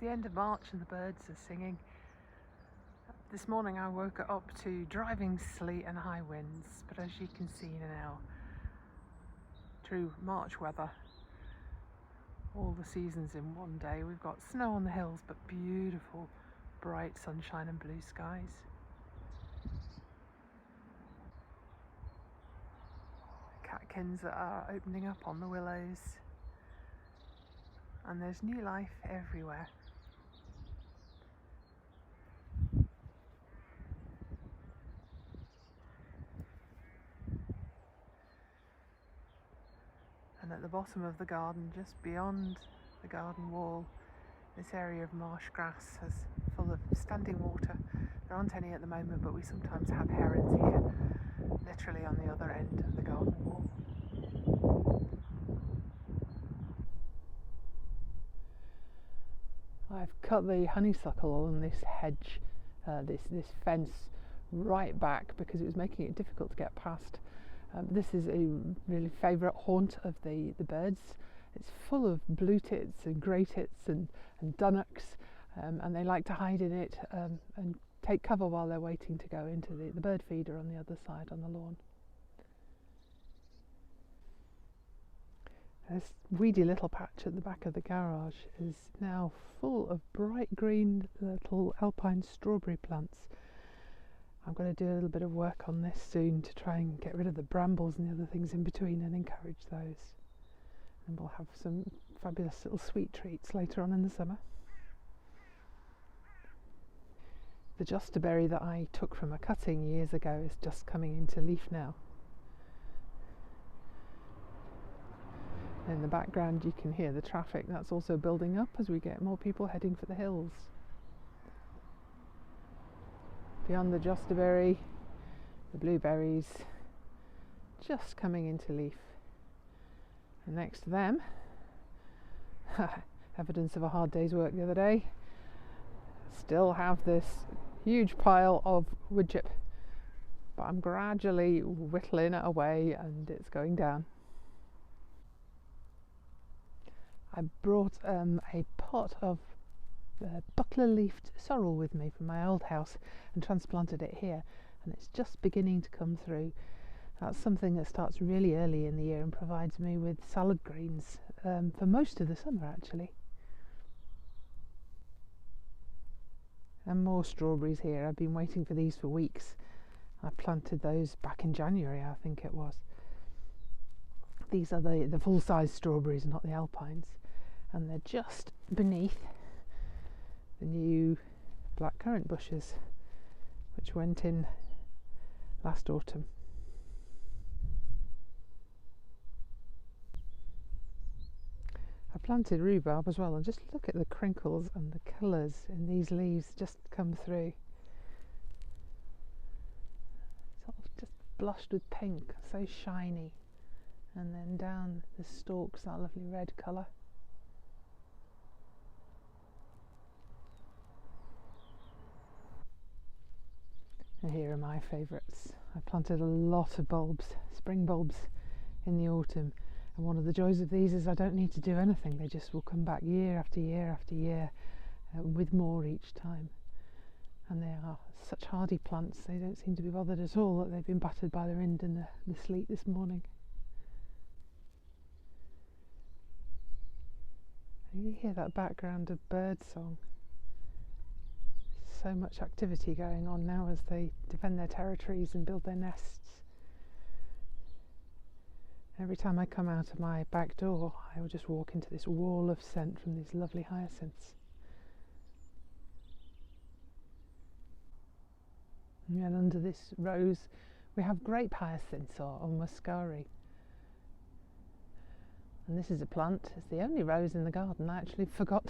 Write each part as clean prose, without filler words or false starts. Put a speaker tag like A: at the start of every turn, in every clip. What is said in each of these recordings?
A: the end of March and the birds are singing. This morning I woke up to driving sleet and high winds, but as you can see now, true March weather, all the seasons in one day. We've got snow on the hills, but beautiful bright sunshine and blue skies. Catkins are opening up on the willows, and there's new life everywhere. And at the bottom of the garden, just beyond the garden wall, this area of marsh grass is full of standing water. There aren't any at the moment, but we sometimes have herons here, literally on the other end of the garden wall. I've cut the honeysuckle along this hedge, this fence right back because it was making it difficult to get past. This is a really favourite haunt of the birds. It's full of blue tits and grey tits and dunnocks, and they like to hide in it and take cover while they're waiting to go into the bird feeder on the other side on the lawn. This weedy little patch at the back of the garage is now full of bright green little alpine strawberry plants. I'm going to do a little bit of work on this soon to try and get rid of the brambles and the other things in between and encourage those. And we'll have some fabulous little sweet treats later on in the summer. The jostaberry that I took from a cutting years ago is just coming into leaf now. In the background you can hear the traffic that's also building up as we get more people heading for the hills. Beyond the jostaberry, the blueberries just coming into leaf. And next to them, evidence of a hard day's work the other day, still have this huge pile of wood chip, but I'm gradually whittling it away and it's going down. I brought a pot of buckler-leafed sorrel with me from my old house and transplanted it here, and it's just beginning to come through. That's something that starts really early in the year and provides me with salad greens for most of the summer actually. And more strawberries here. I've been waiting for these for weeks. I planted those back in January, I think it was. These are the full-size strawberries, not the alpines, and they're just beneath the new blackcurrant bushes which went in last autumn. I planted rhubarb as well, and just look at the crinkles and the colours in these leaves just come through. Sort of just blushed with pink, so shiny, and then down the stalks that lovely red colour. And here are my favourites. I planted a lot of bulbs, spring bulbs, in the autumn, and one of the joys of these is I don't need to do anything. They just will come back year after year after year with more each time. And they are such hardy plants, they don't seem to be bothered at all that they've been battered by the wind and the sleet this morning. And you hear that background of bird song. So much activity going on now as they defend their territories and build their nests. Every time I come out of my back door, I will just walk into this wall of scent from these lovely hyacinths. And under this rose we have grape hyacinths or muscari. And this is a plant, it's the only rose in the garden I actually forgot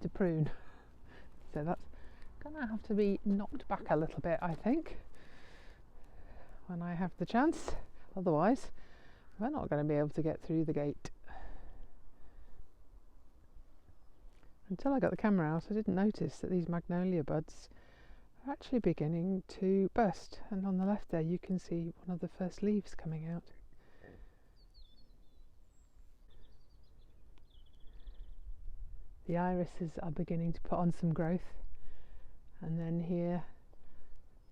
A: to prune. So that's going to have to be knocked back a little bit, I think, when I have the chance. Otherwise, we're not going to be able to get through the gate. Until I got the camera out, I didn't notice that these magnolia buds are actually beginning to burst. And on the left there, you can see one of the first leaves coming out. The irises are beginning to put on some growth, and then here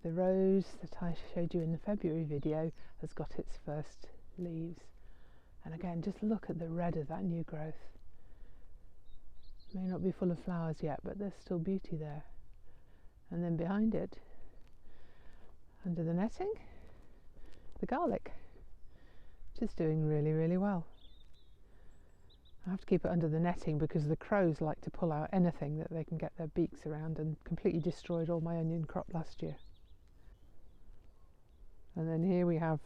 A: the rose that I showed you in the February video has got its first leaves. And again, just look at the red of that new growth. May not be full of flowers yet, but there's still beauty there. And then behind it, under the netting, the garlic, which is doing really, really well. I have to keep it under the netting because the crows like to pull out anything that they can get their beaks around, and completely destroyed all my onion crop last year. And then here we have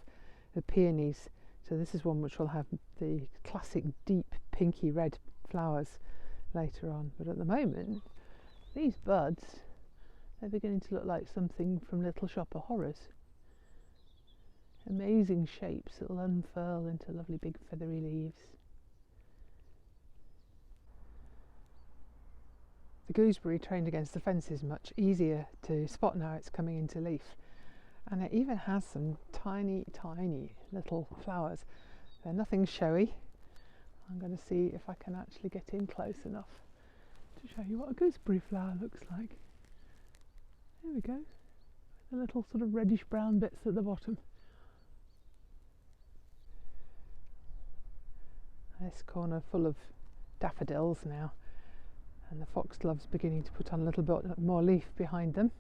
A: the peonies. So this is one which will have the classic deep pinky red flowers later on. But at the moment, these buds, they're beginning to look like something from Little Shop of Horrors. Amazing shapes that will unfurl into lovely big feathery leaves. The gooseberry trained against the fence is much easier to spot now it's coming into leaf. And it even has some tiny, tiny little flowers. They're nothing showy. I'm going to see if I can actually get in close enough to show you what a gooseberry flower looks like. There we go. The little sort of reddish brown bits at the bottom. This corner full of daffodils now, and the foxglove's beginning to put on a little bit more leaf behind them.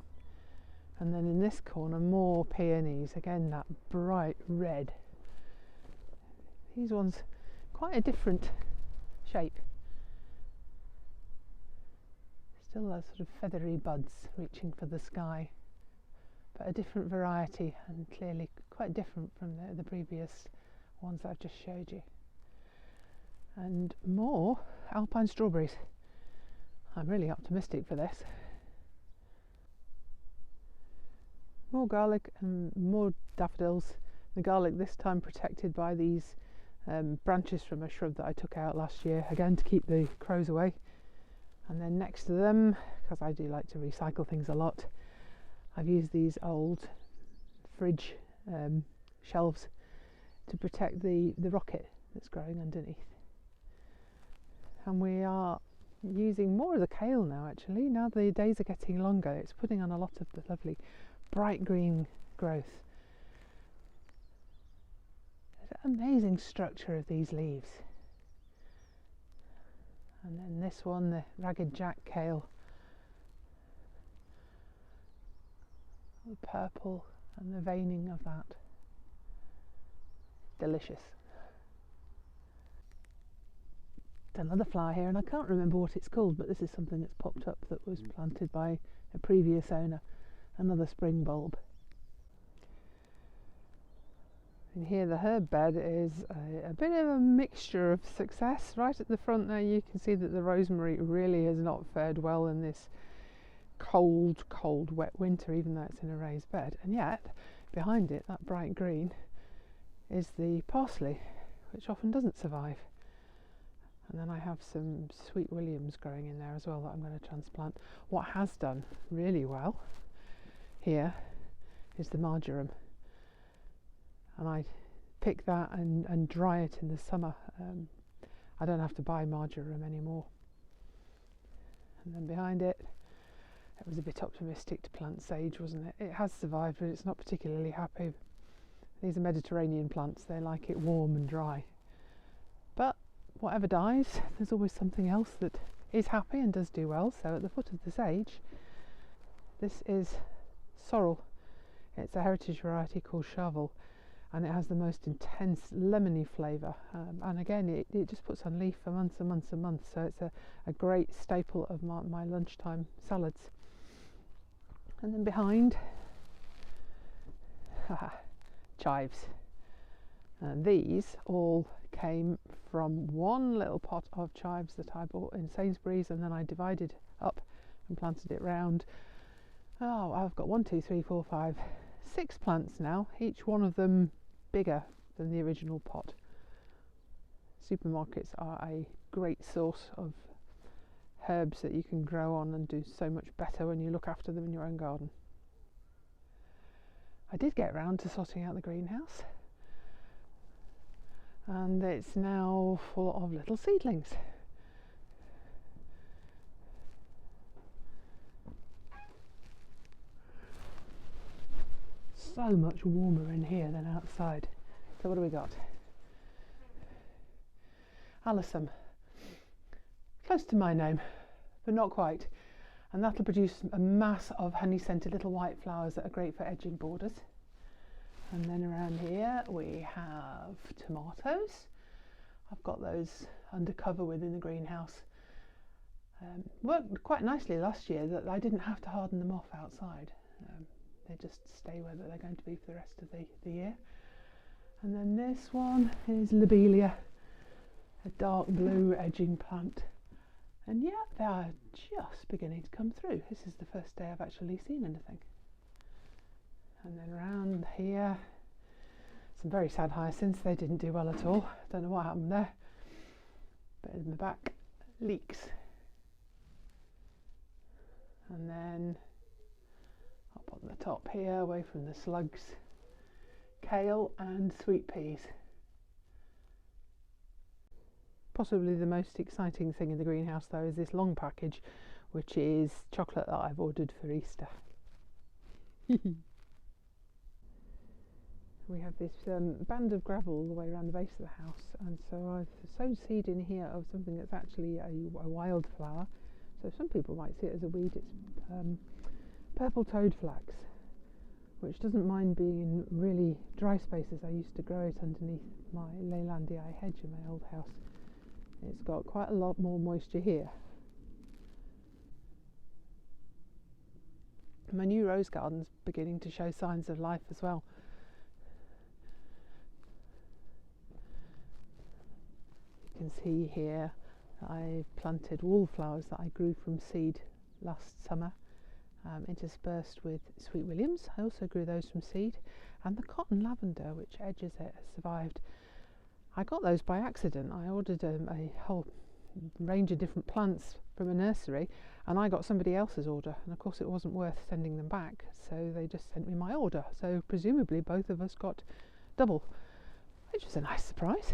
A: And then in this corner, more peonies, again that bright red. These ones, quite a different shape. Still those sort of feathery buds reaching for the sky, but a different variety, and clearly quite different from the previous ones that I've just showed you. And more alpine strawberries. I'm really optimistic for this. More garlic and more daffodils. The garlic this time protected by these branches from a shrub that I took out last year, again to keep the crows away. And then next to them, because I do like to recycle things a lot, I've used these old fridge shelves to protect the rocket that's growing underneath. And we are using more of the kale now, actually. Now the days are getting longer, it's putting on a lot of the lovely bright green growth. Amazing structure of these leaves. And then this one, the ragged jack kale, the purple and the veining of that. Delicious. Another flower here, and I can't remember what it's called, but this is something that's popped up that was planted by a previous owner. Another spring bulb. And here the herb bed is a bit of a mixture of success. Right at the front there you can see that the rosemary really has not fared well in this cold, wet winter, even though it's in a raised bed. And yet behind it, that bright green, is the parsley, which often doesn't survive. And then I have some sweet williams growing in there as well that I'm going to transplant. What has done really well here is the marjoram, and I pick that and dry it in the summer. I don't have to buy marjoram anymore. And then behind it, it was a bit optimistic to plant sage, wasn't it? It has survived, but it's not particularly happy. These are Mediterranean plants, they like it warm and dry. But whatever dies, there's always something else that is happy and does do well. So at the foot of the sage, this is sorrel. It's a heritage variety called Charvel, and it has the most intense lemony flavour. And again, it just puts on leaf for months and months and months. So it's a great staple of my lunchtime salads. And then behind, chives. And these all came from one little pot of chives that I bought in Sainsbury's, and then I divided up and planted it round. Oh, I've got 1, 2, 3, 4, 5, 6 plants now, each one of them bigger than the original pot. Supermarkets are a great source of herbs that you can grow on and do so much better when you look after them in your own garden. I did get round to sorting out the greenhouse, and it's now full of little seedlings. so much warmer in here than outside. So what do we got? Alyssum. Close to my name, but not quite. And that'll produce a mass of honey-scented little white flowers that are great for edging borders. And then around here we have tomatoes. I've got those under cover within the greenhouse. Worked quite nicely last year that I didn't have to harden them off outside. They just stay where they're going to be for the rest of the year. And then this one is lobelia, a dark blue edging plant. And yeah, they are just beginning to come through. This is the first day I've actually seen anything. And then around here, some very sad hyacinths. They didn't do well at all. Don't know what happened there. But in the back, leeks. And then up on the top here, away from the slugs, kale and sweet peas. Possibly the most exciting thing in the greenhouse though is this long package, which is chocolate that I've ordered for Easter. We have this band of gravel all the way around the base of the house, and so I've sown seed in here of something that's actually a wildflower. So some people might see it as a weed. It's purple toad flax, which doesn't mind being in really dry spaces. I used to grow it underneath my Leylandii hedge in my old house. It's got quite a lot more moisture here. My new rose garden's beginning to show signs of life as well. You can see here that I planted wallflowers that I grew from seed last summer, interspersed with sweet williams. I also grew those from seed, and the cotton lavender, which edges it, has survived. I got those by accident. I ordered a whole range of different plants from a nursery, and I got somebody else's order, and of course it wasn't worth sending them back, so they just sent me my order. So presumably both of us got double, which was a nice surprise.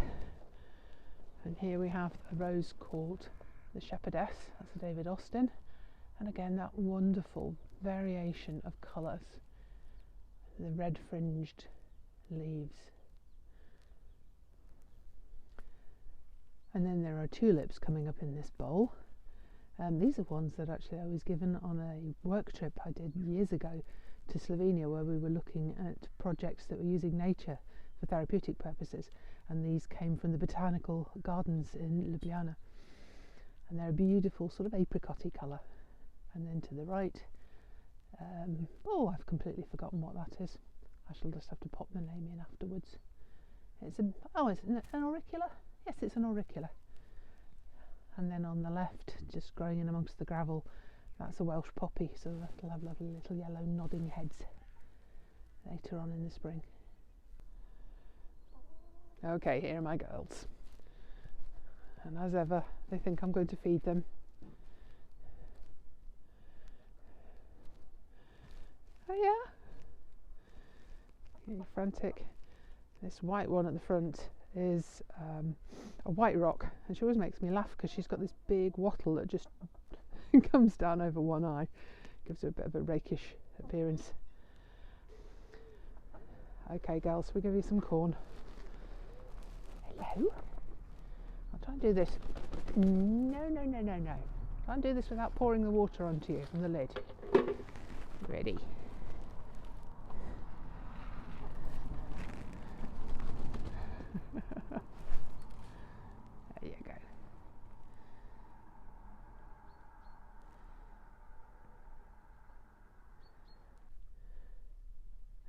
A: And here we have a rose called the Shepherdess. That's a David Austin, and again that wonderful variation of colours, the red fringed leaves. And then there are tulips coming up in this bowl. These are ones that actually I was given on a work trip I did years ago to Slovenia, where we were looking at projects that were using nature for therapeutic purposes, and these came from the botanical gardens in Ljubljana, and they're a beautiful sort of apricot-y colour. And then to the right, I've completely forgotten what that is. I shall just have to pop the name in afterwards. It's an auricula? Yes, it's an auricula. And then on the left, just growing in amongst the gravel, that's a Welsh poppy, so that'll have lovely little yellow nodding heads later on in the spring. Okay, here are my girls. And as ever, they think I'm going to feed them. Oh yeah? Getting frantic. This white one at the front is a white rock, and she always makes me laugh because she's got this big wattle that just comes down over one eye, gives her a bit of a rakish appearance. Okay girls, we'll give you some corn. Hello? I'll try and do this. No. Try and do this without pouring the water onto you from the lid. Ready. There you go.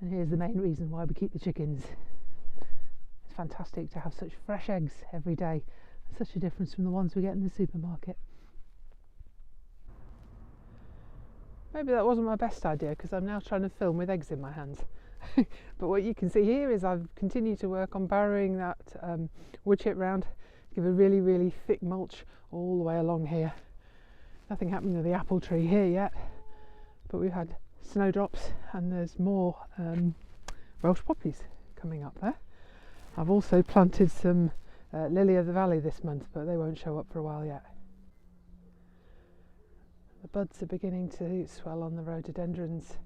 A: And here's the main reason why we keep the chickens. It's fantastic to have such fresh eggs every day. Such a difference from the ones we get in the supermarket. Maybe that wasn't my best idea, because I'm now trying to film with eggs in my hands. But what you can see here is I've continued to work on burrowing that wood chip round, give a really, really thick mulch all the way along here. Nothing happening to the apple tree here yet, but we've had snowdrops, and there's more Welsh poppies coming up there. I've also planted some lily of the valley this month, but they won't show up for a while yet. The buds are beginning to swell on the rhododendrons,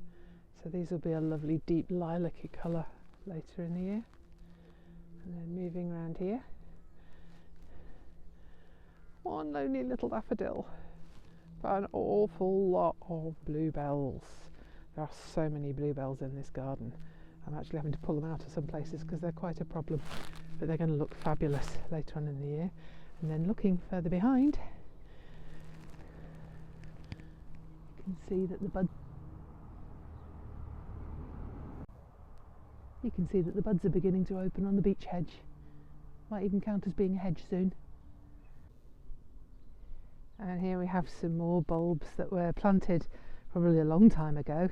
A: So these will be a lovely deep lilac-y colour later in the year. And then moving around here, one lonely little daffodil, but an awful lot of bluebells. There are so many bluebells in this garden. I'm actually having to pull them out of some places because they're quite a problem, but they're going to look fabulous later on in the year. And then looking further behind, you can see that the buds are beginning to open on the beech hedge. Might even count as being a hedge soon. And here we have some more bulbs that were planted probably a long time ago,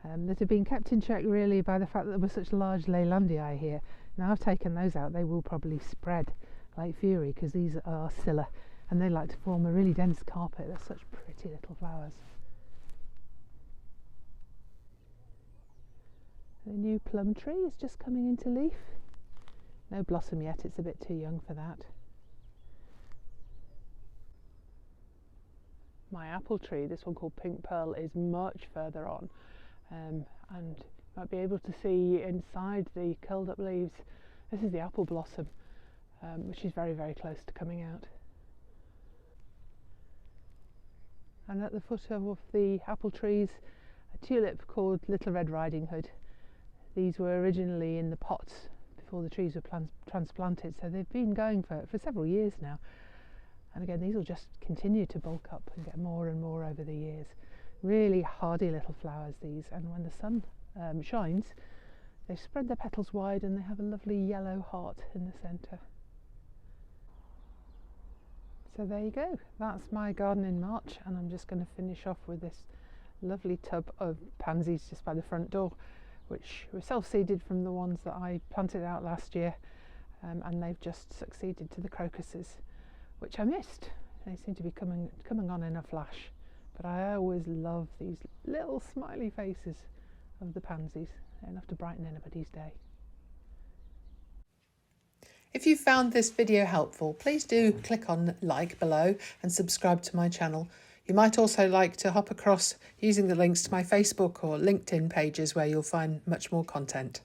A: that have been kept in check really by the fact that there were such large Leylandii here. Now I've taken those out, they will probably spread like fury because these are scilla and they like to form a really dense carpet. They're such pretty little flowers. The new plum tree is just coming into leaf. No blossom yet, it's a bit too young for that. My apple tree, this one called Pink Pearl, is much further on, and you might be able to see inside the curled up leaves. This is the apple blossom, which is very, very close to coming out. And at the foot of the apple trees, a tulip called Little Red Riding Hood. These were originally in the pots before the trees were transplanted, so they've been going for several years now. And again, these will just continue to bulk up and get more and more over the years. Really hardy little flowers, these, and when the sun shines, they spread their petals wide and they have a lovely yellow heart in the centre. So there you go, that's my garden in March, and I'm just going to finish off with this lovely tub of pansies just by the front door, which were self-seeded from the ones that I planted out last year, and they've just succeeded to the crocuses, which I missed. They seem to be coming on in a flash, but I always love these little smiley faces of the pansies. They're enough to brighten anybody's day. If you found this video helpful, please do click on like below and subscribe to my channel. You might also like to hop across using the links to my Facebook or LinkedIn pages where you'll find much more content.